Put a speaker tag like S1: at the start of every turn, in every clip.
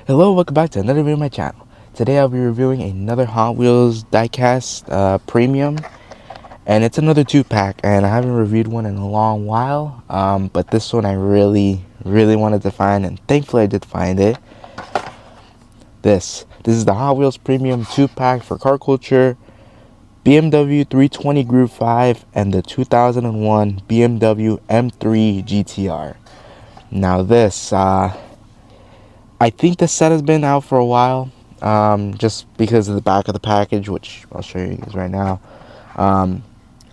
S1: Hello, welcome back to another video on my channel. Today I'll be reviewing another Hot Wheels diecast premium, and it's another 2-pack, and I haven't reviewed one in a long while, but this one I really wanted to find, and thankfully I did find it. This is the Hot Wheels premium 2-pack for car culture, BMW 320 Group 5 and the 2001 BMW M3 GTR. Now this, I think the set has been out for a while, just because of the back of the package, which I'll show you guys right now.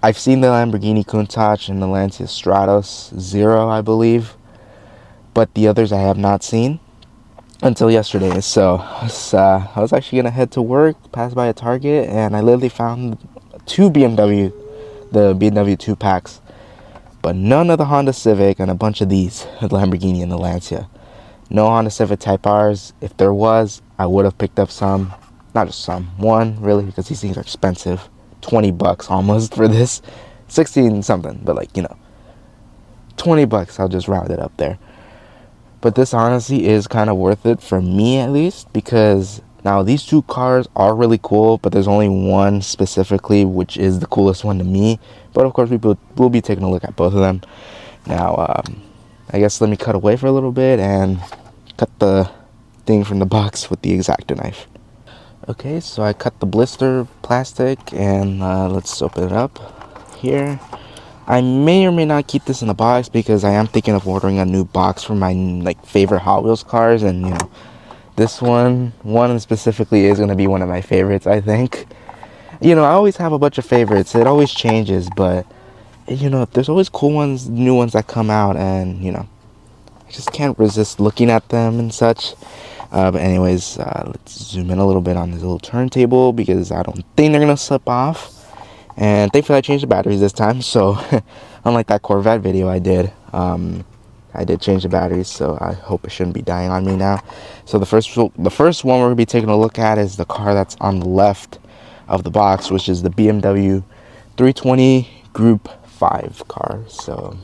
S1: I've seen the Lamborghini Countach and the Lancia Stratos Zero, I believe, but the others I have not seen until yesterday. So I was actually gonna head to work, pass by a Target, and I literally found the BMW 2-packs, but none of the Honda Civic and a bunch of these, the Lamborghini and the Lancia. No Honda Civic Type Rs. If there was, I would have picked up some. Not just some, one, really, because these things are expensive. 20 bucks almost for this. 16 something, but 20 bucks, I'll just round it up there. But this honestly is kind of worth it for me, at least, because now these two cars are really cool, but there's only one specifically, which is the coolest one to me. But of course, we'll be taking a look at both of them. Now, I guess let me cut away for a little bit and cut the thing from the box with the X-Acto knife. Okay, so I cut the blister plastic, and let's open it up here. I may or may not keep this in the box because I am thinking of ordering a new box for my favorite Hot Wheels cars, and this one specifically is going to be one of my favorites, I think. I always have a bunch of favorites. It always changes, but there's always cool ones, new ones that come out, and I just can't resist looking at them and such. But anyways, let's zoom in a little bit on this little turntable because I don't think they're gonna slip off. And thankfully I changed the batteries this time, so unlike that Corvette video I did change the batteries, so I hope it shouldn't be dying on me now. So the first one we're gonna be taking a look at is the car that's on the left of the box, which is the BMW 320 Group 5 car. So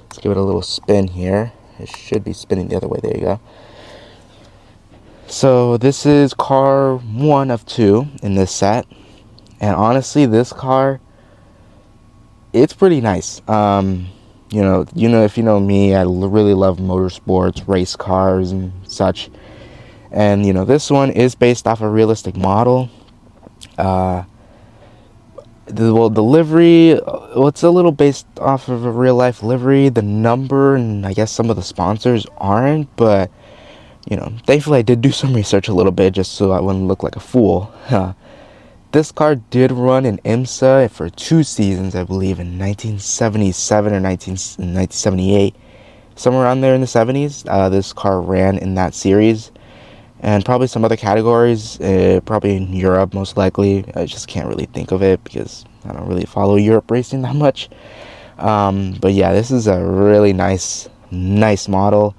S1: let's give it a little spin here. It should be spinning the other way. There you go. So this is car 1 of 2 in this set, and honestly, this car, it's pretty nice. If you know me, I really love motorsports, race cars, and such. And this one is based off a realistic model. The livery, it's a little based off of a real life livery. The number and I guess some of the sponsors aren't, but thankfully I did do some research a little bit just so I wouldn't look like a fool. This car did run in IMSA for 2 seasons, I believe, in 1977 or 1978, somewhere around there in the 70s. This car ran in that series, and probably some other categories, probably in Europe most likely. I just can't really think of it because I don't really follow Europe racing that much. But yeah, this is a really nice model.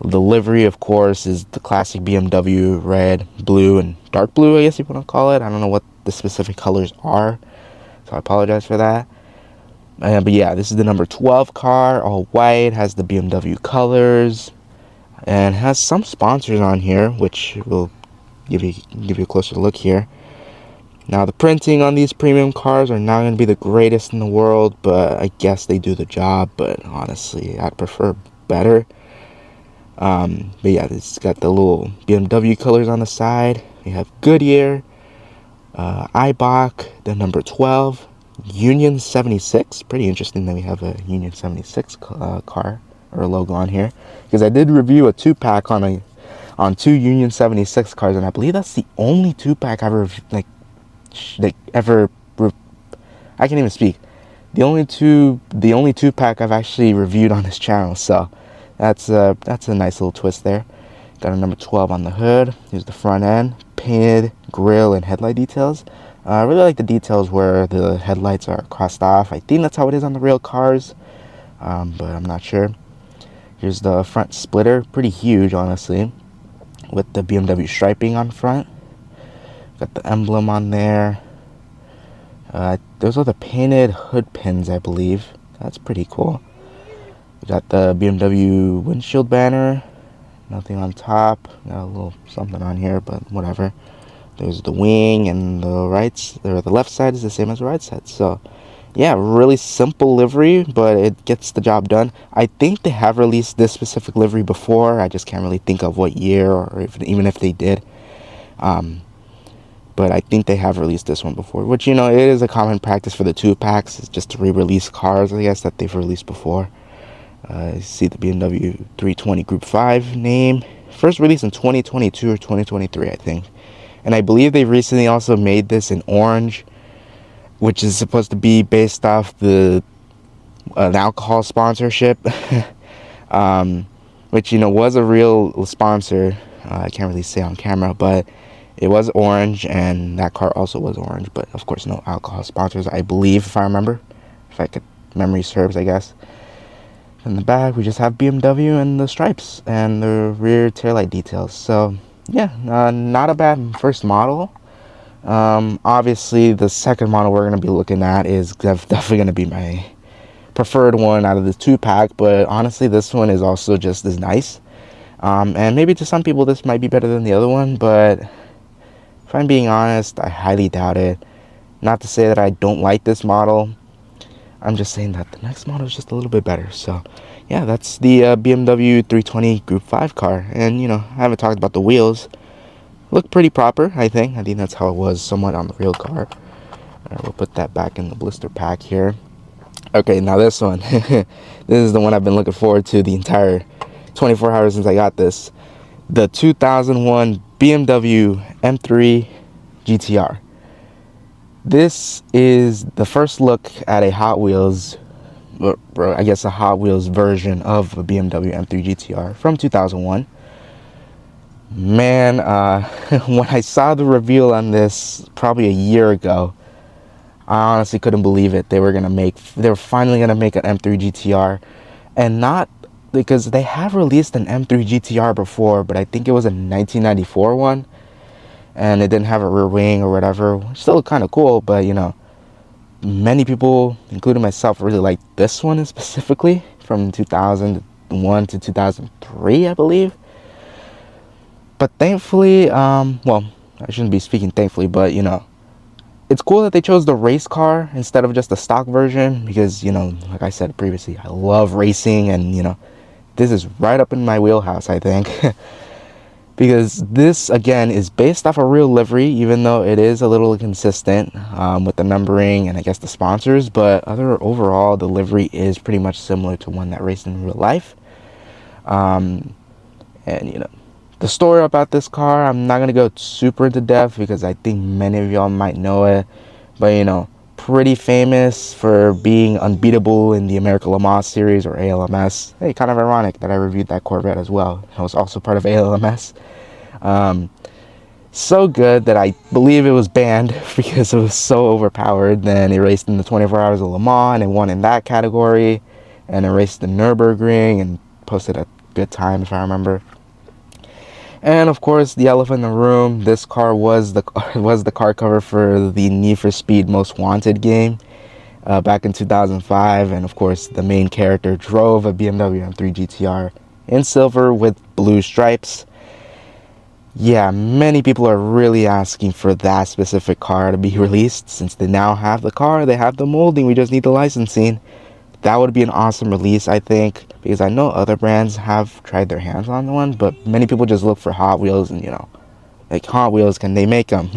S1: The livery, of course, is the classic BMW red, blue, and dark blue, I guess you want to call it. I don't know what the specific colors are, so I apologize for that. But yeah, this is the number 12 car, all white, has the BMW colors, and has some sponsors on here, which will give you a closer look here. Now, the printing on these premium cars are not going to be the greatest in the world, but I guess they do the job. But honestly, I'd prefer better. But yeah, it's got the little BMW colors on the side. We have Goodyear, Eibach, the number 12, Union 76. Pretty interesting that we have a Union 76 car or logo on here, because I did review a 2-pack on 2 Union 76 cars, and I believe that's the only 2-pack I ever I can't even speak. The only 2-pack I've actually reviewed on this channel. So that's a nice little twist there. Got a number 12 on the hood. Here's the front end, painted grille and headlight details. I really like the details where the headlights are crossed off. I think that's how it is on the real cars, but I'm not sure. Here's the front splitter, pretty huge honestly, with the BMW striping on front. Got the emblem on there. Those are the painted hood pins, I believe. That's pretty cool. We got the BMW windshield banner. Nothing on top. Got a little something on here, but whatever. There's the wing, and the left side is the same as the right side. So yeah, really simple livery, but it gets the job done. I think they have released this specific livery before. I just can't really think of what year, or even if they did. But I think they have released this one before, which, it is a common practice for the 2-packs. It's just to re-release cars, I guess, that they've released before. You see the BMW 320 Group 5 name. First released in 2022 or 2023, I think. And I believe they recently also made this in orange, which is supposed to be based off an alcohol sponsorship, which, was a real sponsor. I can't really say on camera, but it was orange, and that car also was orange. But, of course, no alcohol sponsors, I believe, if I remember. Memory serves, I guess. In the back, we just have BMW and the stripes and the rear taillight details. So, yeah, not a bad first model. Obviously, the second model we're going to be looking at is definitely going to be my preferred one out of the 2-pack. But honestly, this one is also just as nice. And maybe to some people, this might be better than the other one. But if I'm being honest, I highly doubt it. Not to say that I don't like this model. I'm just saying that the next model is just a little bit better. So, yeah, that's the BMW 320 Group 5 car. And, I haven't talked about the wheels. Look pretty proper, I think. I think that's how it was somewhat on the real car. We'll put that back in the blister pack here. Okay, now this one. This is the one I've been looking forward to the entire 24 hours since I got this. The 2001 BMW M3 GTR. This is the first look at a Hot Wheels, I guess a Hot Wheels version of a BMW M3 GTR from 2001. Man, when I saw the reveal on this probably a year ago, I honestly couldn't believe it. They were finally gonna make an M3 GTR, and not because they have released an M3 GTR before, but I think it was a 1994 one. And it didn't have a rear wing or whatever. Still kind of cool, but many people, including myself, really like this one specifically from 2001 to 2003, I believe. But thankfully, well, I shouldn't be speaking thankfully, but it's cool that they chose the race car instead of just the stock version, because like I said previously, I love racing, and this is right up in my wheelhouse, I think. Because this, again, is based off a real livery, even though it is a little inconsistent with the numbering and I guess the sponsors. But overall, the livery is pretty much similar to one that raced in real life. And, the story about this car, I'm not going to go super into depth because I think many of y'all might know it. But, pretty famous for being unbeatable in the American Le Mans series, or ALMS. Hey, kind of ironic that I reviewed that Corvette as well. I was also part of ALMS. So good that I believe it was banned because it was so overpowered. Then it raced in the 24 Hours of Le Mans and won in that category. And it raced the Nürburgring and posted a good time, if I remember. And of course, the elephant in the room, this car was the car cover for the Need for Speed Most Wanted game back in 2005. And of course, the main character drove a BMW M3 GTR in silver with blue stripes. Yeah, many people are really asking for that specific car to be released. Since they now have the car, they have the molding, we just need the licensing. That would be an awesome release, I think, because I know other brands have tried their hands on one, but many people just look for Hot Wheels, and like Hot Wheels, can they make them?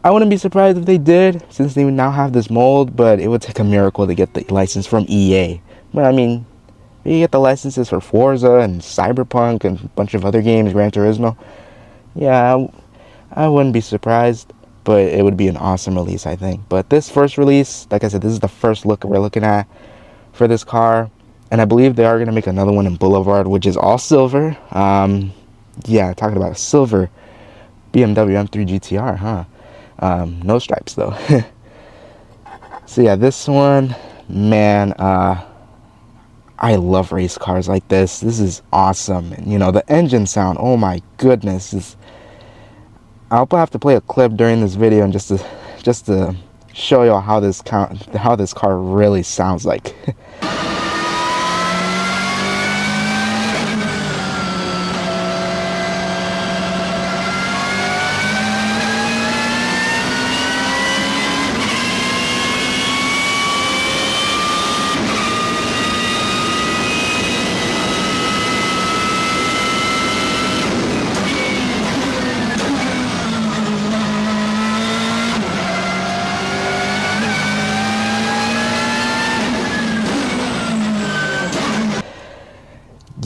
S1: I wouldn't be surprised if they did, since they now have this mold, but it would take a miracle to get the license from EA. But I mean, you get the licenses for Forza and Cyberpunk and a bunch of other games, Gran Turismo. Yeah, I wouldn't be surprised, but it would be an awesome release, I think. But this first release, like I said, this is the first look we're looking at for this car. And I believe they are going to make another one in Boulevard, which is all silver. Yeah, talking about a silver BMW M3 GTR, huh? No stripes, though. So yeah, this one, man, I love race cars like this. This is awesome. And, the engine sound, oh my goodness. I'll have to play a clip during this video and just to show y'all how this car really sounds like.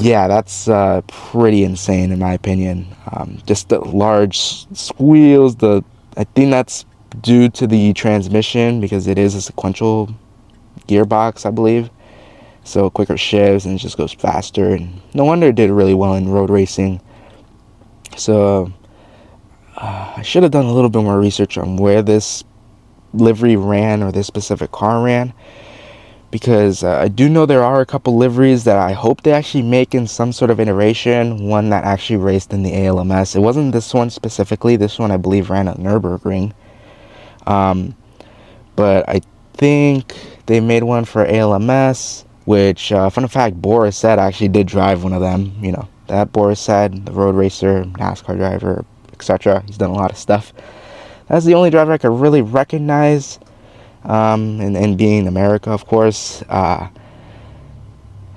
S1: Yeah, that's pretty insane in my opinion. Just the large squeals. I think that's due to the transmission because it is a sequential gearbox, I believe. So quicker shifts and it just goes faster. And no wonder it did really well in road racing. So I should have done a little bit more research on where this livery ran or this specific car ran, because I do know there are a couple liveries that I hope they actually make in some sort of iteration. One that actually raced in the ALMS. It wasn't this one specifically. This one I believe ran at Nürburgring. But I think they made one for ALMS, which, fun fact, Boris said actually did drive one of them. You know, that Boris said, the road racer, NASCAR driver, etc. He's done a lot of stuff. That's the only driver I could really recognize, and being America, of course. And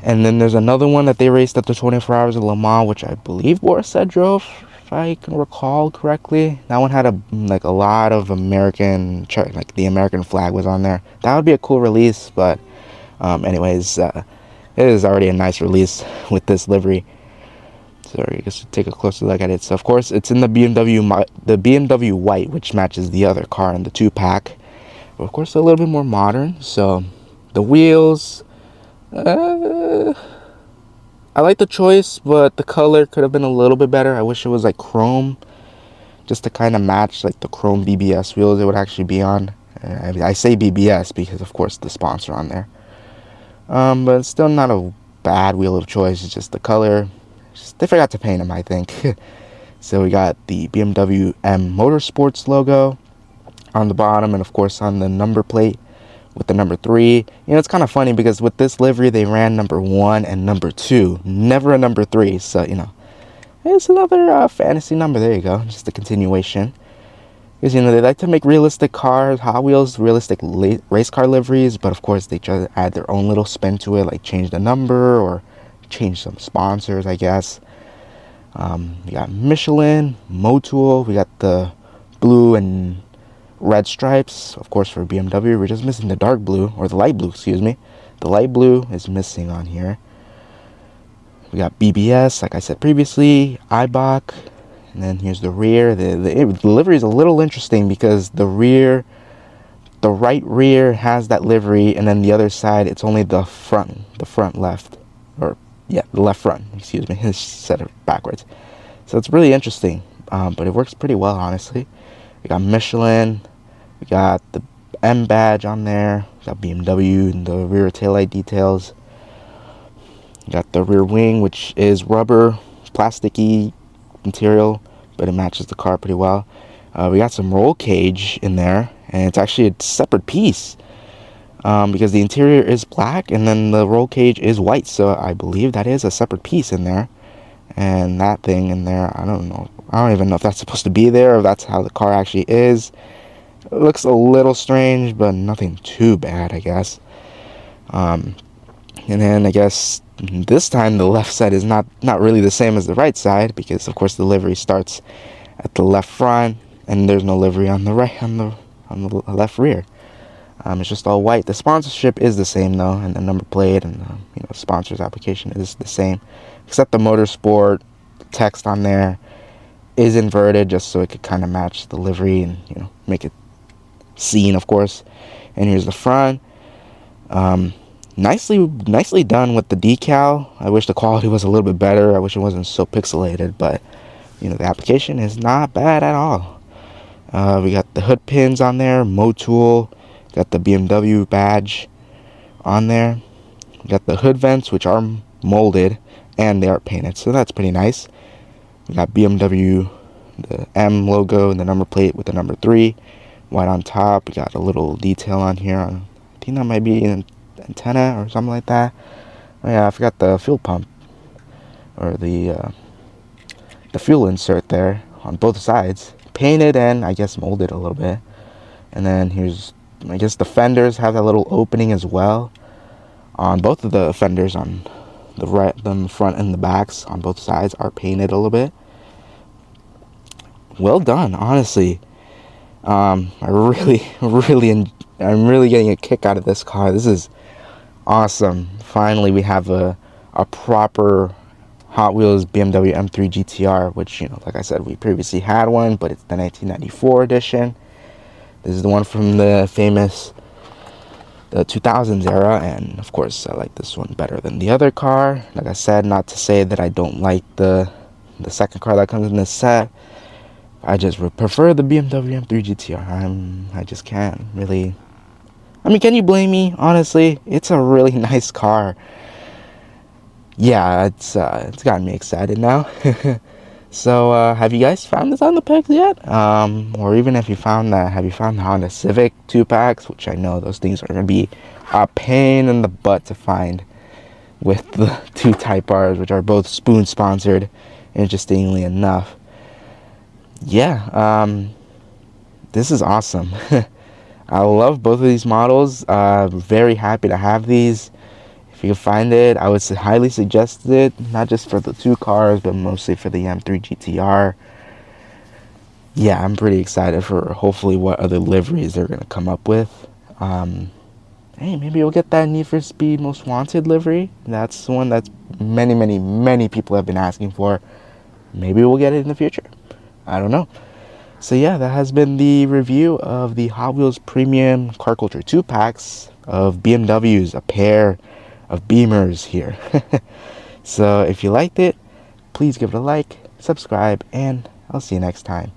S1: then there's another one that they raced at the 24 Hours of Le Mans, which I believe Boris said drove, if I can recall correctly. That one had a lot of American, like the American flag was on there. That would be a cool release, but anyways, it is already a nice release with this livery. So I guess take a closer look at it. So of course it's in the BMW white, which matches the other car in the 2-pack. But of course a little bit more modern. So the wheels, I like the choice, but the color could have been a little bit better. I wish it was like chrome, just to kind of match like the chrome BBS wheels it would actually be on. I say BBS because of course the sponsor on there. But it's still not a bad wheel of choice. It's just the color. They forgot to paint them, I think. So we got the BMW M Motorsports logo on the bottom, and of course on the number plate with the number 3. You know, it's kind of funny because with this livery they ran number 1 and number 2, never a number 3. So, you know, it's another fantasy number. There you go, just a continuation. Because, you know, they like to make realistic cars, Hot Wheels, realistic race car liveries, but of course they try to add their own little spin to it, like change the number or change some sponsors, I guess. We got Michelin, Motul, we got the blue and red stripes, of course, for BMW. We're just missing the dark blue, or the light blue, excuse me. The light blue is missing on here. We got BBS, like I said previously, Eibach, and then here's the rear. The livery is a little interesting because the right rear has that livery, and then the other side, it's only the front left, or yeah, the left front, excuse me, it's set it backwards. So it's really interesting, but it works pretty well, honestly. We got Michelin, we got the M badge on there, we got BMW and the rear taillight details. We got the rear wing, which is rubber, plasticky material, but it matches the car pretty well. We got some roll cage in there, and it's actually a separate piece. Because the interior is black and then the roll cage is white, so I believe that is a separate piece in there. And that thing in there, I don't know, I don't even know if that's supposed to be there or if that's how the car actually is. It looks a little strange, but nothing too bad, I guess. And then I guess this time the left side is not really the same as the right side, because of course the livery starts at the left front and there's no livery on the right, on the left rear. It's just all white. The sponsorship is the same though, and the number plate and the sponsor's application is the same, except the motorsport text on there is inverted just so it could kind of match the livery and make it seen, of course. And here's the front. Nicely done with the decal. I wish the quality was a little bit better. I wish it wasn't so pixelated, but the application is not bad at all. We got the hood pins on there, Motul. Got the BMW badge on there. We got the hood vents, which are molded and they are painted, so that's pretty nice. We got BMW, the M logo and the number plate with the number 3 white on top. We got a little detail on here. I think that might be an antenna or something like that. Oh yeah, I forgot the fuel pump or the fuel insert there on both sides, painted and I guess molded a little bit. And then here's, I guess the fenders have that little opening as well. On both of the fenders, on the right, the front and the backs on both sides are painted a little bit. Well done, honestly. I'm really getting a kick out of this car. This is awesome. Finally, we have a proper Hot Wheels BMW M3 GTR, which, like I said, we previously had one, but it's the 1994 edition. This is the one from the famous the 2000s era, and of course I like this one better than the other car. Like I said, not to say that I don't like the second car that comes in this set. I just prefer the BMW M3 GTR. I just can't really. I mean, can you blame me? Honestly, it's a really nice car. Yeah, it's gotten me excited now. So, have you guys found this on the pegs yet? Or even if you found that, have you found the Honda Civic 2-packs? Which I know those things are going to be a pain in the butt to find with the two Type Rs, which are both Spoon sponsored, interestingly enough. Yeah, this is awesome. I love both of these models. Very happy to have these. If you can find it, I would highly suggest it, not just for the two cars, but mostly for the M3 GTR. Yeah, I'm pretty excited for hopefully what other liveries they're going to come up with. Hey, maybe we'll get that Need for Speed Most Wanted livery. That's the one that many people have been asking for. Maybe we'll get it in the future. I don't know. So yeah, that has been the review of the Hot Wheels Premium Car Culture 2-packs of BMWs, a pair of Beamers here. So if you liked it, please give it a like, subscribe, and I'll see you next time.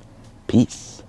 S1: Peace.